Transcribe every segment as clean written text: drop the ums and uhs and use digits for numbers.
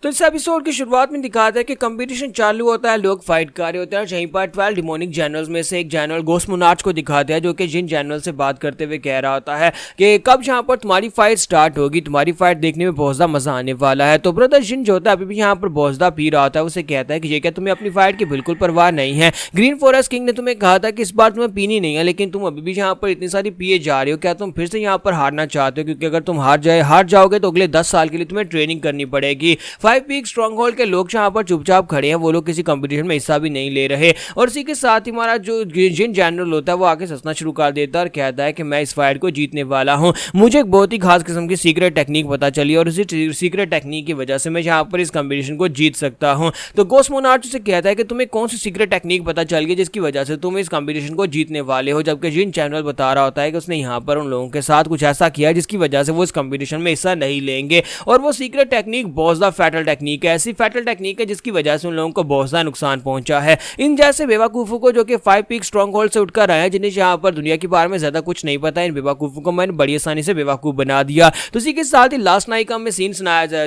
तो इस एपिसोड की शुरुआत में दिखाता है कि कंपटीशन चालू होता है, लोग फाइट कर रहे होते हैं और यहीं पर 12 डिमोनिक जनरल्स में से एक जनरल घोस्ट मोनार्च को दिखाते हैं, जो कि जिन जनरल से बात करते हुए कह रहा होता है कि कब यहाँ पर तुम्हारी फाइट स्टार्ट होगी, तुम्हारी फाइट देखने में बहुत ज्यादा मजा आने वाला है। तो ब्रदर जिन जो होता है अभी भी यहाँ पर बहुत ज्यादा पी रहा होता है, उसे कहता है कि ये क्या तुम्हें अपनी फाइट की बिल्कुल परवाह नहीं है? ग्रीन फॉरेस्ट किंग ने तुम्हें कहा था कि इस बार तुम्हें पीनी नहीं है, लेकिन तुम अभी भी यहाँ पर इतनी सारी पिए जा रहे हो। क्या तुम फिर से यहाँ पर हारना चाहते हो? क्योंकि अगर तुम हार जाओगे तो अगले 10 साल के लिए तुम्हें ट्रेनिंग करनी पड़ेगी। 5 पीक स्ट्रॉन्ग के लोग यहाँ पर चुपचाप खड़े हैं, वो लोग किसी कंपटीशन में हिस्सा भी नहीं ले रहे। और इसी के साथ ही हमारा जो जिन जनरल होता है वो आके हंसना शुरू कर देता है और कहता है कि मैं इस फाइट को जीतने वाला हूं, मुझे एक बहुत ही खास किस्म की सीक्रेट टेक्निक पता चली और इसी सीक्रेट टेक्निक की वजह से मैं यहाँ पर इस कंपटीशन को जीत सकता हूं। तो घोस्ट मोनार्च से कहता है कि तुम्हें कौन सी सीक्रेट टेक्निक पता चल गई जिसकी वजह से तुम इस कंपटीशन को जीतने वाले हो, जबकि जिन जनरल बता रहा होता है कि उसने यहाँ पर उन लोगों के साथ कुछ ऐसा किया जिसकी वजह से वो इस कंपटीशन में हिस्सा नहीं लेंगे। और वो सीक्रेट टेक्निक बहुत ज्यादा फैटल टेक्निक है, ऐसी फैटल टेक्निक है जिसकी वजह से उन लोगों को बहुत ज्यादा नुकसान पहुंचा है। इन जैसे बेवकूफों को जो कि 5 पीक स्ट्रॉन्ग होल्ड से उठकर आए हैं, जिन्हें यहाँ पर दुनिया के बारे में ज्यादा कुछ नहीं पता है, इन बेवकूफों को मैंने बड़ी आसानी से बेवकूफ बना दिया। तो इसी के साथ ही लास्ट नाइट का हमें सीन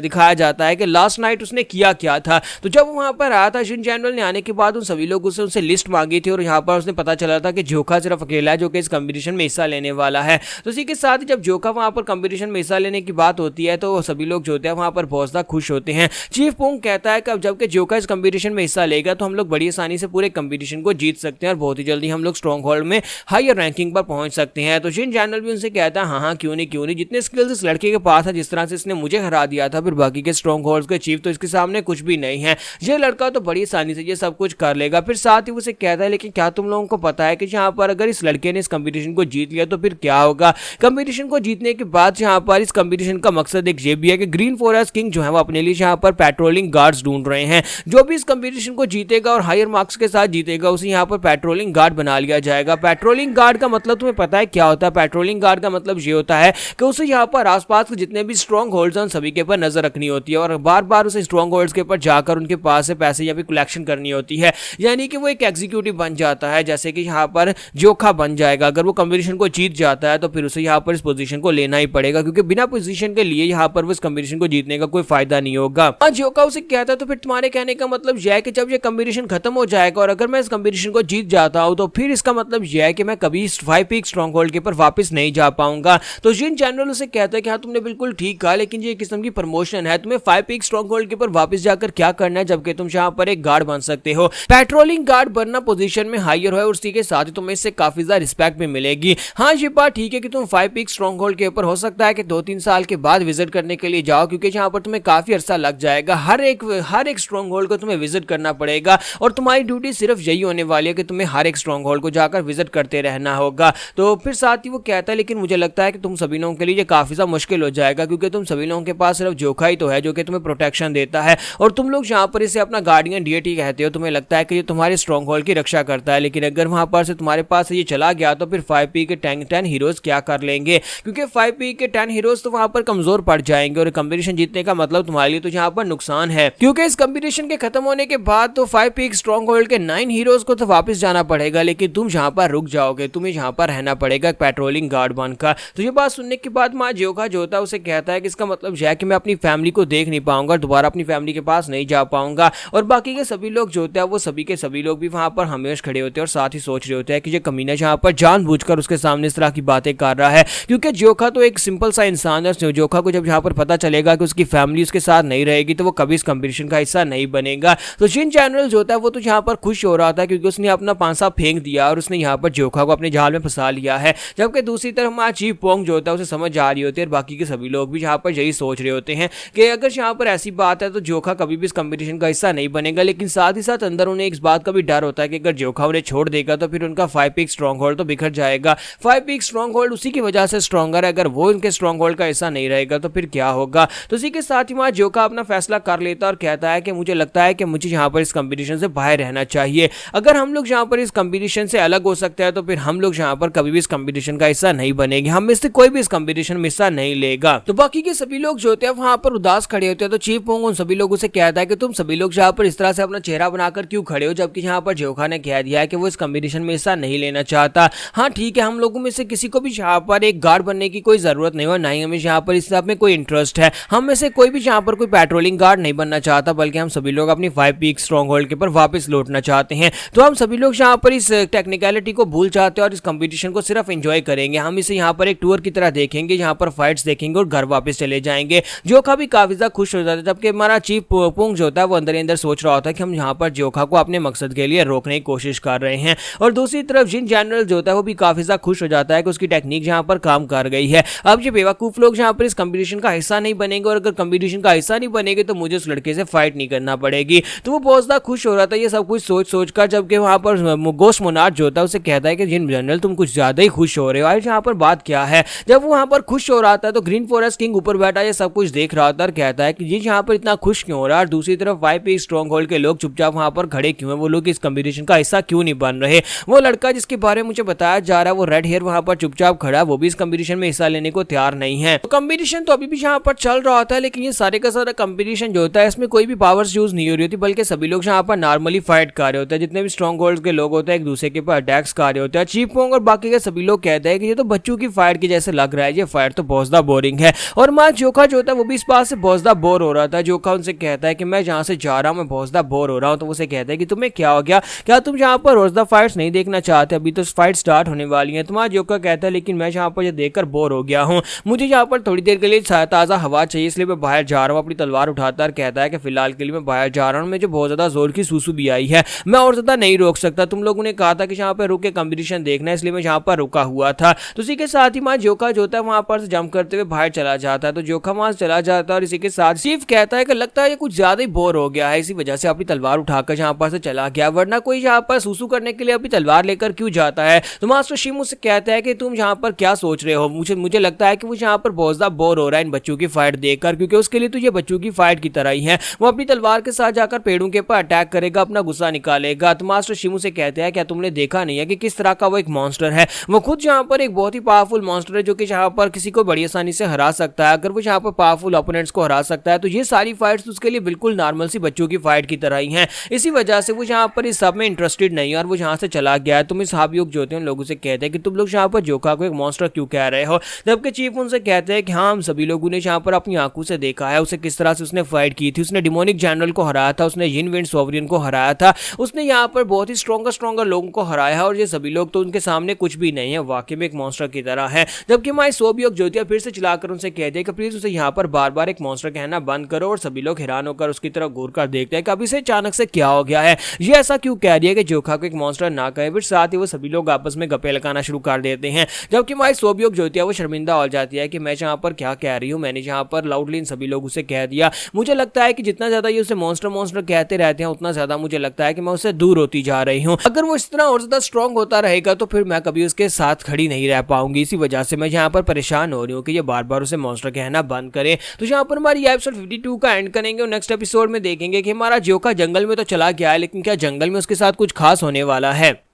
दिखाया जाता है कि लास्ट नाइट उसने किया क्या था। तो जब वहां पर आया था जिन जनरल ने आने के बाद उन सभी लोगों से उनसे लिस्ट मांगी थी और यहाँ पर उसने पता चला था कि जोखा सिर्फ अकेला है जो कि इस कंपटीशन में हिस्सा लेने वाला है। तो इसी के साथ ही जब जोखा वहां पर कंपटीशन में हिस्सा लेने की बात होती है तो सभी लोग जो होते हैं वहां पर बहुत ज्यादा खुश होते हैं। चीफ पोंग कहता है कि अब जबकि जोखा इस कंपटीशन में हिस्सा लेगा तो हम लोग बड़ी आसानी से पूरे कंपटीशन को जीत सकते हैं और बहुत ही जल्दी हम लोग स्ट्रॉन्ग होल्ड में हायर रैंकिंग पर पहुंच सकते हैं। तो जिन जनरल भी उनसे कहता है हाँ क्यों नहीं, जितने स्किल्स इस लड़के के पास है, जिस तरह से इसने मुझे हरा दिया था, फिर बाकी के स्ट्रॉन्ग होल्ड्स के चीफ तो इसके सामने कुछ भी नहीं है, ये लड़का तो बड़ी आसानी से ये सब कुछ कर लेगा। फिर साथ ही उसे कहता है लेकिन क्या तुम लोगों को पता है कि यहाँ पर अगर इस लड़के ने इस कंपटीशन को जीत लिया तो फिर क्या होगा? कंपटीशन को जीतने के बाद यहाँ पर इस कंपटीशन का मकसद एक ये भी है कि ग्रीन फॉरेस्ट किंग जो है वो अपने लिए यहाँ पर पेट्रोलिंग गार्ड्स ढूंढ रहे हैं। जो भी इस कंपटीशन को जीतेगा और हायर मार्क्स के साथ जीतेगा उसे यहाँ पर पेट्रोलिंग गार्ड बना लिया जाएगा। पेट्रोलिंग गार्ड का मतलब तुम्हें पता है क्या होता है? पेट्रोलिंग गार्ड का मतलब ये होता है कि उसे यहाँ पर आसपास के जितने भी स्ट्रॉन्ग होल्ड्स हैं सभी के ऊपर नजर रखनी होती है और बार बार उसे स्ट्रॉन्ग होल्ड्स के ऊपर जाकर उनके पास से पैसे या फिर कलेक्शन करनी होती है। यानी कि वो एक एग्जीक्यूटिव बन जाता है, जैसे कि यहाँ पर जोखा बन जाएगा। अगर वो कंपटीशन को जीत जाता है तो फिर उसे यहाँ पर इस पोजीशन को लेना ही पड़ेगा, क्योंकि बिना पोजीशन के लिए यहाँ पर वो इस कंपटीशन को जीतने का कोई फायदा नहीं होगा। जोखा उसे कहता है तो फिर तुम्हारे कहने का मतलब यह है कि जब ये कंपटीशन खत्म हो जाएगा और अगर मैं इस कंपटीशन को जीत जाता हूं तो फिर इसका मतलब यह है कि मैं कभी इस 5 पीक स्ट्रॉन्ग होल्ड के ऊपर वापस नहीं जा पाऊंगा। तो जिन जनरल उसे कहता है कि हाँ तुमने बिल्कुल ठीक कहा, लेकिन ये किस्म की प्रमोशन है, तुम्हें 5 पीक स्ट्रॉन्ग होल्ड के ऊपर वापस जाकर क्या करना है जबकि तुम यहाँ पर एक गार्ड बन सकते हो। पेट्रोलिंग गार्ड बनना पोजीशन में हायर है और उसी के साथ ही तुम्हें इससे काफी ज्यादा रिस्पेक्ट भी मिलेगी। हाँ ये बात ठीक है कि तुम 5 पीक स्ट्रॉन्ग होल्ड के ऊपर हो सकता है कि 2-3 साल के बाद विजिट करने के लिए जाओ, क्योंकि यहाँ पर तुम्हें काफी अरसा लग जाएगा। हर एक स्ट्रॉन्ग होल्ड को तुम्हें विजिट करना पड़ेगा और तुम्हारी ड्यूटी सिर्फ यही होने वाली है कि तुम्हें हर एक स्ट्रॉन्ग होल्ड को जाकर विजिट करते रहना होगा। तो फिर साथ ही वो कहता है लेकिन मुझे लगता है कि तुम सभी लोगों के लिए ये काफी ज्यादा मुश्किल हो जाएगा, क्योंकि तुम सभी लोगों के पास सिर्फ जोखा ही तो है जो कि तुम्हें प्रोटेक्शन देता है और तुम लोग यहाँ पर इसे अपना गार्डियन डीटी कहते हो। तुम्हें लगता है कि ये तुम्हारे स्ट्रॉन्ग होल्ड की रक्षा करता है, लेकिन अगर वहां पर से तुम्हारे पास ये चला गया तो फिर 5 पी के 10 हीरोज क्या कर लेंगे? क्योंकि 5 पी के 10 हीरोज तो वहां पर कमजोर पड़ जाएंगे और कंपटीशन जीतने का मतलब तुम्हारे लिए तो यहाँ पर नुकसान है, क्योंकि इस कंपटीशन के खत्म होने के बाद तो 5 पीक स्ट्रॉन्ग होल्ड के 9 हीरोज को तो वापस जाना पड़ेगा, लेकिन तुम यहाँ पर रुक जाओगे, तुम्हें यहाँ पर रहना पड़ेगा पेट्रोलिंग गार्ड बनकर। तो ये बात सुनने के बाद माँ जोखा जो होता है उसे कहता है कि इसका मतलब यह है कि मैं अपनी फैमिली को देख नहीं पाऊंगा, दोबारा अपनी फैमिली के पास नहीं जा पाऊंगा। और बाकी के सभी लोग जो होते हैं वो सभी के सभी लोग भी वहां पर हमेशा खड़े होते हैं और साथ ही सोच रहे होते हैं कि ये कमीना यहाँ पर जानबूझकर उसके सामने इस तरह की बातें कर रहा है, क्योंकि जोखा तो एक सिंपल सा इंसान है। जोखा को जब यहाँ पर पता चलेगा कि उसकी फैमिली उसके साथ नहीं रहेगी तो वो कभी इस कंपटीशन का हिस्सा नहीं बनेगा। तो जिन जनरल जो होता है वो तो यहाँ पर खुश हो रहा था क्योंकि उसने अपना पांसा फेंक दिया और उसने यहाँ पर जोखा को अपने जाल में फंसा लिया है, जबकि दूसरी तरफ हमारा चीफ पोंग जो होता है उसे समझ आ रही होती है और बाकी के सभी लोग भी यहाँ पर यही सोच रहे होते हैं कि अगर यहाँ पर ऐसी बात है तो जोखा कभी भी इस कंपटीशन का हिस्सा नहीं बनेगा। लेकिन साथ ही साथ अंदर उन्हें इस बात का भी डर होता है कि अगर जोखा उन्हें छोड़ देगा तो फिर उनका 5 पीक स्ट्रॉन्ग होल्ड तो बिखर जाएगा। 5 पीक स्ट्रॉन्ग होल्ड उसी की वजह से स्ट्रॉन्गर है, अगर वो उनके स्ट्रॉन्ग होल्ड का हिस्सा नहीं रहेगा तो फिर क्या होगा? तो इसी के साथ ही वहां जोखा अपना फैसला कर लेता और कहता है कि मुझे लगता है कि मुझे यहाँ पर इस कंपटीशन से बाहर रहना चाहिए। अगर हम लोग यहाँ पर इस कंपटीशन से अलग हो सकते हैं तो फिर हम लोग यहाँ पर कभी भी इस कंपटीशन का हिस्सा नहीं बनेंगे, हम में से कोई भी इस कंपटीशन में हिस्सा नहीं लेगा। तो बाकी के सभी लोग जो होते हैं वहां पर उदास खड़े होते हैं। तो चीफ पोंग उन सभी लोगों से कहता है कि तुम सभी लोग यहाँ पर इस तरह से अपना चेहरा बनाकर क्यों खड़े हो, जबकि यहाँ पर जोखा ने कह दिया है कि वो इस कंपटीशन में हिस्सा नहीं लेना चाहता। हाँ ठीक है, हम लोगों में से किसी को भी यहाँ पर एक गार्ड बनने की कोई जरूरत नहीं हो, ना ही हमें यहाँ पर इस में कोई इंटरेस्ट है, हम में से कोई भी यहाँ पर कोई पेट्रोलिंग गार्ड नहीं बनना चाहता, बल्कि हम सभी लोग अपनी 5 पीक स्ट्रॉन्ग होल्ड के ऊपर वापस लौटना चाहते हैं। तो हम सभी लोग यहाँ पर इस टेक्निकलिटी को भूल जाते हैं और इस कंपटीशन को सिर्फ एंजॉय करेंगे। हम इसे यहाँ पर एक टूर की तरह देखेंगे, जहाँ पर फाइट्स देखेंगे और घर वापस चले जाएंगे। जोखा भी काफी ज्यादा खुश हो जाता है, जबकि हमारा चीफ पुंग जो होता है वो अंदर ही अंदर सोच रहा होता है कि हम यहाँ पर जोखा को अपने मकसद के लिए रोकने की कोशिश कर रहे हैं। और दूसरी तरफ जिन जनरल जो होता है वो भी काफी ज्यादा खुश हो जाता है कि उसकी टेक्निक यहाँ पर काम कर गई है। अब ये बेवकूफ लोग यहाँ पर इस कंपटीशन का हिस्सा नहीं बनेंगे, और अगर कंपटीशन का हिस्सा नहीं बनेंगे तो मुझे उस लड़के से फाइट नहीं करना पड़ेगी। तो वो बहुत ज्यादा खुश हो रहा था ये सब कुछ सोच सोच कर, जबकि वहां पर गोस्ट मोनार्च जो होता है उसे कहता है कि जिन जनरल तुम कुछ ज्यादा ही खुश हो रहे हो। आज यहाँ पर बात क्या है, जब वो वहां पर खुश हो रहा था तो ग्रीन फॉरेस्ट किंग ऊपर बैठा ये सब कुछ देख रहा था और कहता है कि ये यहाँ पर इतना खुश क्यों हो रहा है, और दूसरी तरफ 5 पीक स्ट्रॉन्ग होल्ड के लोग चुपचाप वहां पर खड़े क्यों है, वो लोग इस कंपटीशन का हिस्सा क्यों नहीं बन रहे। वो लड़का जिसके बारे में मुझे बताया जा रहा है वो रेड हेयर वहां पर चुपचाप खड़ा है, वो भी इस कंपटीशन में हिस्सा लेने को तैयार नहीं है। तो कंपटीशन तो अभी भी यहाँ पर चल रहा होता है, लेकिन ये सारे का सारा कंपटीशन जो होता है इसमें कोई भी पावर्स यूज नहीं हो रही होती, बल्कि सभी लोग यहाँ पर नॉर्मली फाइट कर रहे होते हैं। जितने भी स्ट्रॉन्ग होल्ड के लोग होते हैं एक दूसरे के ऊपर अटैक्स कर रहे होते हैं। चीफ पोंग और बाकी के सभी लोग कहते हैं कि ये तो बच्चों की फाइट की जैसे लग रहा है, ये फाइट तो बहुत ज्यादा बोरिंग है। और माँ जोखा जो होता है वो भी इस बात से बहुत ज्यादा बोर हो रहा था। जोखा उनसे कहता है कि मैं जहाँ से जा रहा हूँ मैं बहुत ज्यादा बोर हो रहा हूँ। तो उसे कहता है कि तुम्हें क्या हो गया, क्या तुम यहाँ पर रोजदा फाइट्स नहीं देखना चाहते, अभी तो फाइट स्टार्ट होने वाली है। तुम्हारा जोखा कहता है लेकिन मैं यहाँ पर ये देखकर बोर हो गया हूँ, मुझे यहाँ पर थोड़ी देर के लिए ताज़ा हवा चाहिए, इसलिए मैं बाहर जा रहा हूँ। अपनी तलवार उठाता है, कहता है कि फिलहाल के लिए मैं बाहर जा रहा हूँ, मुझे बहुत ज़्यादा जोर की सूसू भी आई है, मैं और ज़्यादा नहीं रोक सकता। तुम लोगों ने कहा था कि यहाँ पर रुक के कंपटीशन देखना है, इसलिए मैं यहाँ पर रुका हुआ था। तो इसी के साथ ही वहाँ जोखा जो होता है वहाँ पर जंप करते हुए बाहर चला जाता है। तो जोखा वहाँ चला जाता है और इसी के साथ चीफ कहता है कि लगता है ये कुछ ज़्यादा ही बोर हो गया है, इसी वजह से अपनी तलवार उठाकर यहाँ पर से चला गया, वरना कोई यहाँ पर सूसू करने के लिए अपनी तलवार लेकर क्यों जाता है। तो मास्टर शिमू से कहता है कि तुम यहाँ पर क्या सोच रहे हो, मुझे लगता है कि वो यहाँ पर बहुत ज़्यादा बोर हो रहा है इन बच्चों की फाइट देखकर, क्योंकि उसके लिए तो ये बच्चों की फाइट की तरह ही है। वो अपनी तलवार के साथ जाकर पेड़ों के ऊपर अटैक करेगा, अपना गुस्सा निकालेगा। तो मास्टर शिमू से कहते हैं क्या तुमने देखा नहीं है कि किस तरह का वो एक मॉन्स्टर है, वो खुद यहाँ पर एक बहुत ही पावरफुल मॉन्स्टर है जो कि यहाँ पर किसी को बड़ी आसानी से हरा सकता है। अगर वो यहाँ पर पावरफुल ओपोनेंट्स को हरा सकता है तो ये सारी फाइट्स उसके लिए बिल्कुल नॉर्मल सी बच्चों की फाइट की तरह ही हैं। इसी वजह से वो यहाँ पर इस सब में इंटरेस्टेड नहीं है और वो यहाँ से चला गया है। तुम इस हाबयुग जो होते हैं उन लोगों से कहते हैं कि तुम लोग यहाँ पर जोखा को एक मॉन्स्टर क्यों कह रहे हो, जबकि चीफ उनसे कहते हैं कि हाँ हम सभी लोगों ने यहाँ पर अपनी आंखों से देखा है उसे किस तरह से उसने फाइट की थी। उसने डिमोनिक जनरल को हराया था, उसने यिन विंड सोवरियन को हराया था, उसने यहाँ पर बहुत ही स्ट्रॉन्गर लोगों को हराया है, और ये सभी लोग तो उनके सामने कुछ भी नहीं है, वाकई में एक मॉन्स्टर की तरह है। जबकि हमारी सोबयुग जो होती फिर से चलाकर उनसे कहते हैं कि प्लीज उसे यहाँ पर बार बार एक मॉन्स्टर कहना बंद करो, और सभी लोग हैरान होकर उसकी तरफ घूर कर देखते हैं कि अभी से अचानक से क्या हो गया है, ये ऐसा क्यों कह रही है कि जोखा को एक मॉन्स्टर ना कहे। फिर साथ ही वो सभी लोग आपस में गप्पे लगाना शुरू कर देते हैं, जबकि हमारी सोबयुग जो होती है वो शर्मिंदा हो जाती है कि मैं यहाँ पर क्या कह रही हूँ, मैंने यहाँ पर लाउडली इन सभी लोगों से कह दिया। मुझे लगता है कि जितना ज्यादा ये उसे मॉन्स्टर कहते रहते हैं उतना ज्यादा मुझे लगता है कि मैं उससे दूर होती जा रही हूँ। अगर वो इस तरह और ज्यादा स्ट्रॉन्ग होता रहेगा तो फिर मैं कभी उसके साथ खड़ी नहीं रह पाऊंगी। इसी वजह से मैं यहाँ पर परेशान हो रही हूँ कि ये बार बार उसे मॉन्स्टर कहना बंद करे। तो यहाँ पर हमारी एपिसोड 52 का एंड करेंगे और नेक्स्ट एपिसोड में देखेंगे कि हमारा जोखा जंगल में तो चला गया है, लेकिन क्या जंगल में उसके साथ कुछ खास होने वाला है।